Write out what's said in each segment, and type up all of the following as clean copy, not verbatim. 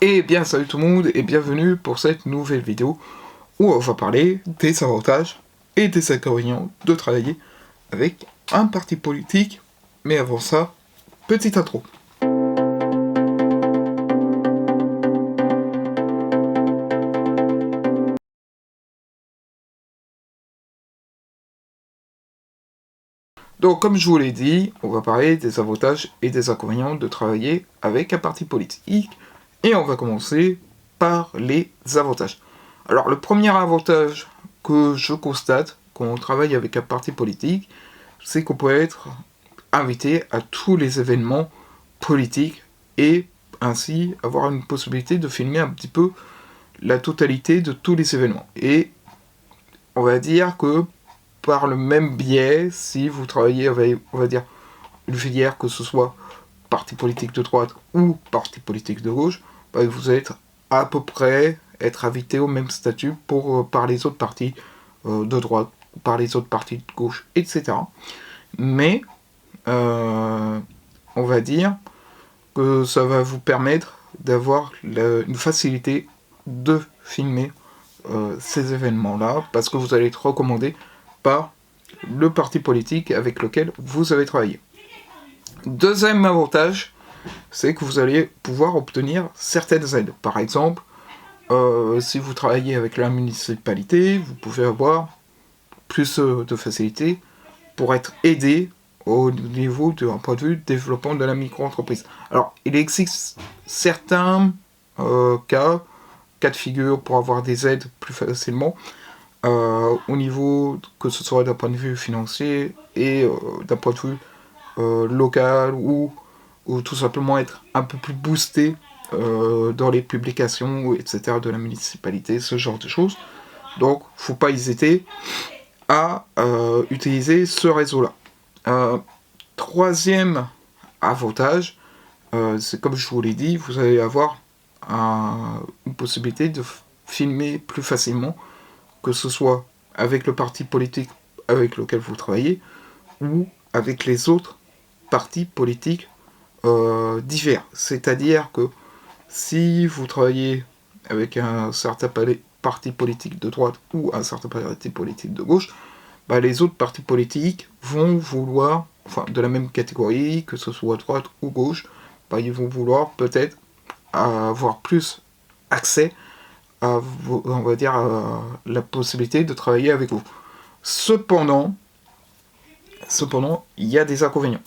Et bien salut tout le monde et bienvenue pour cette nouvelle vidéo où on va parler des avantages et des inconvénients de travailler avec un parti politique. Mais avant ça, petite intro. Donc comme je vous l'ai dit, on va parler des avantages et des inconvénients de travailler avec un parti politique. Et on va commencer par les avantages. Alors le premier avantage que je constate quand on travaille avec un parti politique, c'est qu'on peut être invité à tous les événements politiques et ainsi avoir une possibilité de filmer un petit peu la totalité de tous les événements. Et on va dire que par le même biais, si vous travaillez avec, on va dire, une filière, que ce soit parti politique de droite ou parti politique de gauche, bah, vous allez être à peu près être invité au même statut par les autres partis de droite, par les autres partis de gauche, etc. Mais on va dire que ça va vous permettre d'avoir une facilité de filmer ces événements-là, parce que vous allez être recommandé par le parti politique avec lequel vous avez travaillé. Deuxième avantage, c'est que vous allez pouvoir obtenir certaines aides. Par exemple, si vous travaillez avec la municipalité, vous pouvez avoir plus de facilité pour être aidé au niveau d'un point de vue développement de la micro-entreprise. Alors, il existe certains cas de figure pour avoir des aides plus facilement, au niveau que ce soit d'un point de vue financier et d'un point de vue local ou tout simplement être un peu plus boosté dans les publications, etc. de la municipalité, ce genre de choses. Donc, faut pas hésiter à utiliser ce réseau-là. Troisième avantage, c'est comme je vous l'ai dit, vous allez avoir une possibilité de filmer plus facilement, que ce soit avec le parti politique avec lequel vous travaillez ou avec les autres partis politiques divers. C'est-à-dire que si vous travaillez avec un certain parti politique de droite ou un certain parti politique de gauche, bah, les autres partis politiques vont vouloir, enfin de la même catégorie, que ce soit droite ou gauche, bah, ils vont vouloir peut-être avoir plus accès à, on va dire, à la possibilité de travailler avec vous. Cependant, il y a des inconvénients.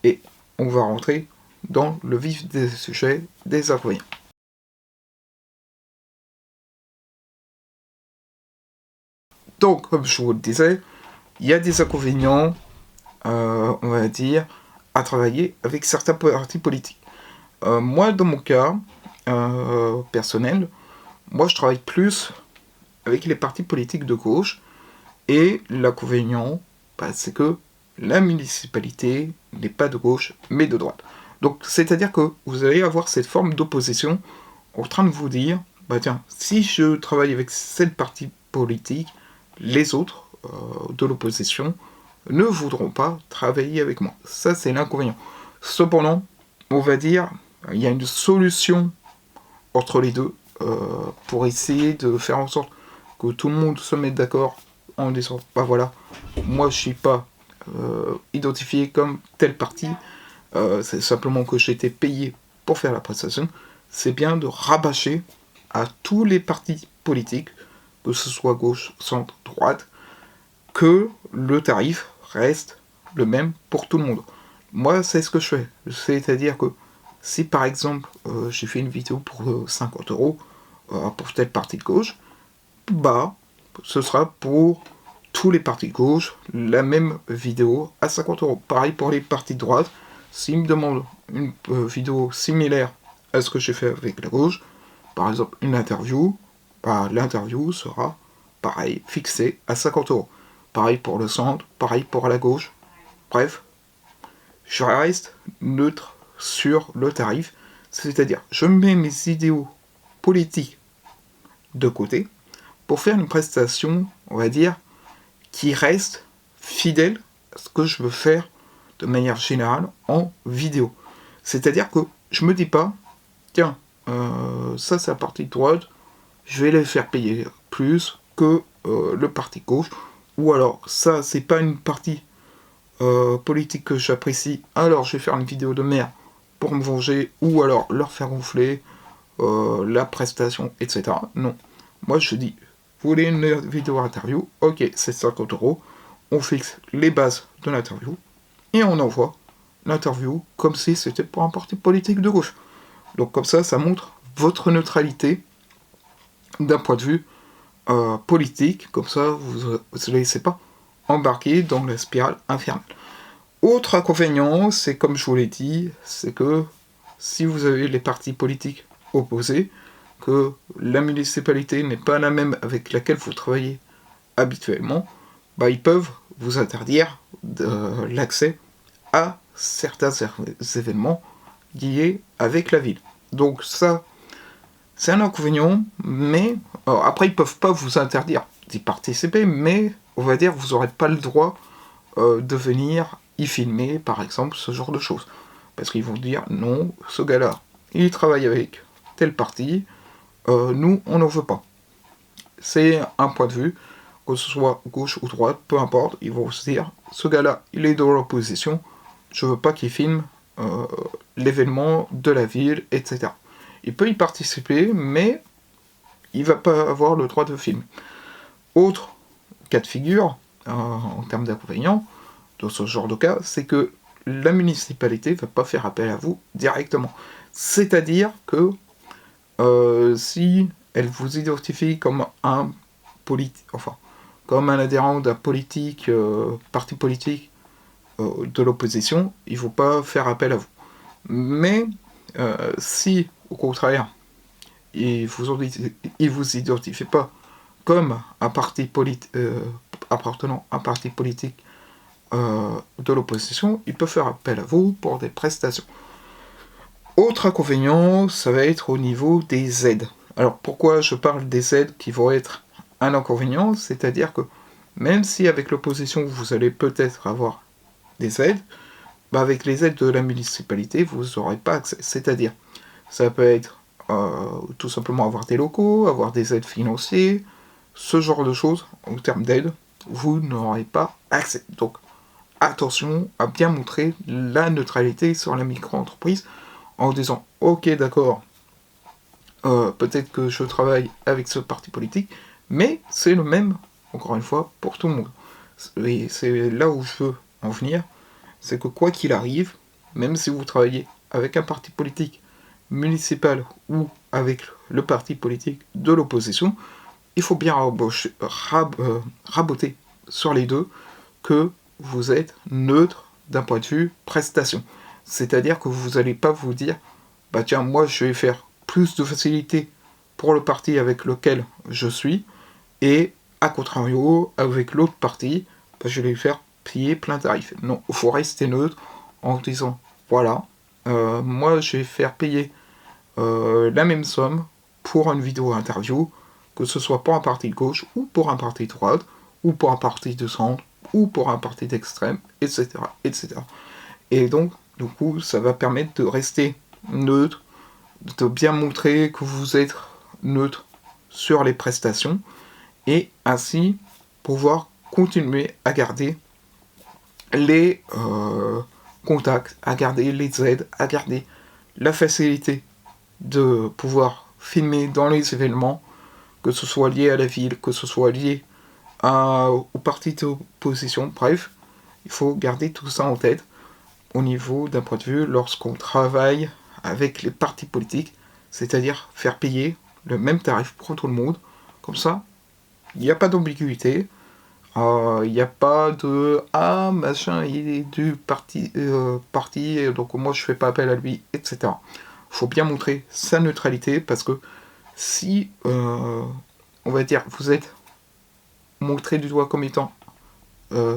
Et on va rentrer dans le vif des sujets des inconvénients. Donc, comme je vous le disais, il y a des inconvénients, on va dire, à travailler avec certains partis politiques. Moi, dans mon cas personnel, moi je travaille plus avec les partis politiques de gauche, et l'inconvénient, bah, c'est que la municipalité n'est pas de gauche, mais de droite. Donc, c'est-à-dire que vous allez avoir cette forme d'opposition en train de vous dire, bah tiens, si je travaille avec cette parti politique, les autres de l'opposition ne voudront pas travailler avec moi. Ça, c'est l'inconvénient. Cependant, on va dire, il y a une solution entre les deux pour essayer de faire en sorte que tout le monde se mette d'accord en disant, bah voilà, moi je suis pas identifié comme tel parti, c'est simplement que j'ai été payé pour faire la prestation. C'est bien de rabâcher à tous les partis politiques, que ce soit gauche, centre, droite, que le tarif reste le même pour tout le monde. Moi, c'est ce que je fais. C'est-à-dire que si par exemple j'ai fait une vidéo pour 50 euros pour telle partie de gauche, bah ce sera pour tous les partis de gauche la même vidéo à 50 euros. Pareil pour les partis de droite, s'ils me demandent une vidéo similaire à ce que j'ai fait avec la gauche, par exemple une interview, bah, l'interview sera pareil, fixée à 50 euros. Pareil pour le centre, pareil pour la gauche. Bref, je reste neutre sur le tarif, c'est-à-dire je mets mes idéaux politiques de côté pour faire une prestation, on va dire, qui reste fidèle à ce que je veux faire de manière générale en vidéo. C'est-à-dire que je me dis pas, tiens, ça c'est la partie droite, je vais les faire payer plus que le parti gauche. Ou alors, ça c'est pas une partie politique que j'apprécie, alors je vais faire une vidéo de merde pour me venger, ou alors leur faire gonfler la prestation, etc. Non. Moi je dis, vous voulez une vidéo interview, ok, c'est 50€, on fixe les bases de l'interview, et on envoie l'interview comme si c'était pour un parti politique de gauche. Donc comme ça montre votre neutralité d'un point de vue politique, comme ça vous ne laissez pas embarquer dans la spirale infernale. Autre inconvénient, c'est comme je vous l'ai dit, c'est que si vous avez les partis politiques opposés, que la municipalité n'est pas la même avec laquelle vous travaillez habituellement, bah, ils peuvent vous interdire l'accès à certains événements liés avec la ville. Donc ça, c'est un inconvénient, mais alors après ils peuvent pas vous interdire d'y participer, mais on va dire que vous n'aurez pas le droit de venir y filmer, par exemple, ce genre de choses. Parce qu'ils vont dire, non, ce gars-là, il travaille avec tel parti, nous, on n'en veut pas. C'est un point de vue, que ce soit gauche ou droite, peu importe, ils vont se dire, ce gars-là, il est dans l'opposition, je veux pas qu'il filme l'événement de la ville, etc. Il peut y participer, mais il va pas avoir le droit de filmer. Autre cas de figure, en termes d'inconvénients, dans ce genre de cas, c'est que la municipalité ne va pas faire appel à vous directement. C'est-à-dire que si elle vous identifie comme un comme un adhérent d'un parti politique de l'opposition, il ne faut pas faire appel à vous. Mais si, au contraire, il vous identifie pas comme un parti appartenant à un parti politique de l'opposition, il peut faire appel à vous pour des prestations. Autre inconvénient, ça va être au niveau des aides. Alors pourquoi je parle des aides qui vont être un inconvénient, c'est-à-dire que même si avec l'opposition vous allez peut-être avoir des aides, bah avec les aides de la municipalité vous n'aurez pas accès. C'est-à-dire, ça peut être tout simplement avoir des locaux, avoir des aides financières, ce genre de choses, en termes d'aide, vous n'aurez pas accès. Donc attention à bien montrer la neutralité sur la micro-entreprise en disant ok d'accord, peut-être que je travaille avec ce parti politique, mais c'est le même, encore une fois, pour tout le monde. Et c'est là où je veux en venir, c'est que quoi qu'il arrive, même si vous travaillez avec un parti politique municipal ou avec le parti politique de l'opposition, il faut bien raboter sur les deux que vous êtes neutre d'un point de vue prestation. C'est-à-dire que vous n'allez pas vous dire, bah tiens, moi je vais faire plus de facilité pour le parti avec lequel je suis, et à contrario, avec l'autre parti, bah, je vais lui faire payer plein tarif. Non, il faut rester neutre en disant, voilà, moi je vais faire payer la même somme pour une vidéo interview, que ce soit pour un parti de gauche, ou pour un parti de droite, ou pour un parti de centre, ou pour un parti d'extrême, etc., etc. Et donc, du coup, ça va permettre de rester neutre, de bien montrer que vous êtes neutre sur les prestations, et ainsi pouvoir continuer à garder les contacts, à garder les aides, à garder la facilité de pouvoir filmer dans les événements, que ce soit lié à la ville, que ce soit lié au parti d'opposition, bref, il faut garder tout ça en tête au niveau d'un point de vue lorsqu'on travaille avec les partis politiques, c'est-à-dire faire payer le même tarif pour tout le monde, comme ça, il n'y a pas d'ambiguïté, il n'y a pas de « ah, machin, il est du parti, donc moi je fais pas appel à lui », etc. Il faut bien montrer sa neutralité, parce que si, on va dire, vous êtes montré du doigt comme étant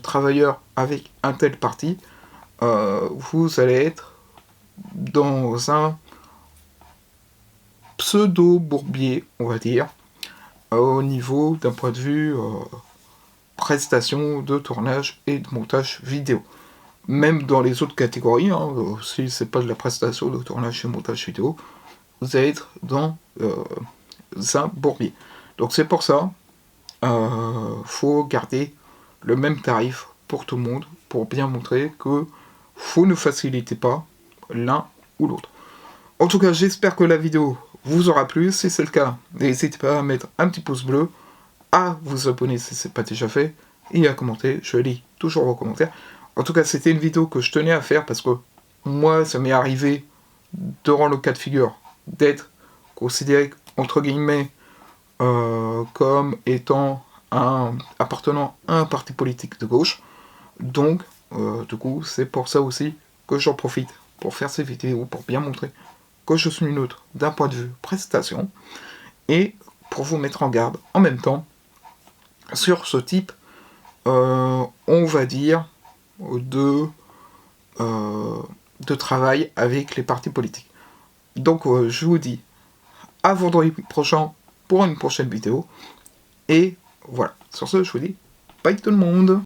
travailleur avec un tel parti, vous allez être dans un pseudo-bourbier, on va dire, au niveau d'un point de vue prestation de tournage et de montage vidéo. Même dans les autres catégories, si c'est pas de la prestation de tournage et montage vidéo, vous allez être dans un bourbier. Donc c'est pour ça, faut garder le même tarif pour tout le monde, pour bien montrer que vous ne facilitez pas l'un ou l'autre. En tout cas, j'espère que la vidéo vous aura plu. Si c'est le cas, n'hésitez pas à mettre un petit pouce bleu, à vous abonner si ce n'est pas déjà fait, et à commenter. Je lis toujours vos commentaires. En tout cas, c'était une vidéo que je tenais à faire parce que moi, ça m'est arrivé durant le cas de figure d'être considéré, entre guillemets, comme étant appartenant à un parti politique de gauche. Donc, du coup, c'est pour ça aussi que j'en profite pour faire ces vidéos, pour bien montrer que je suis neutre d'un point de vue prestation, et pour vous mettre en garde en même temps sur ce type, on va dire, de travail avec les partis politiques. Donc, je vous dis à vendredi prochain pour une prochaine vidéo, et voilà, sur ce, je vous dis bye tout le monde.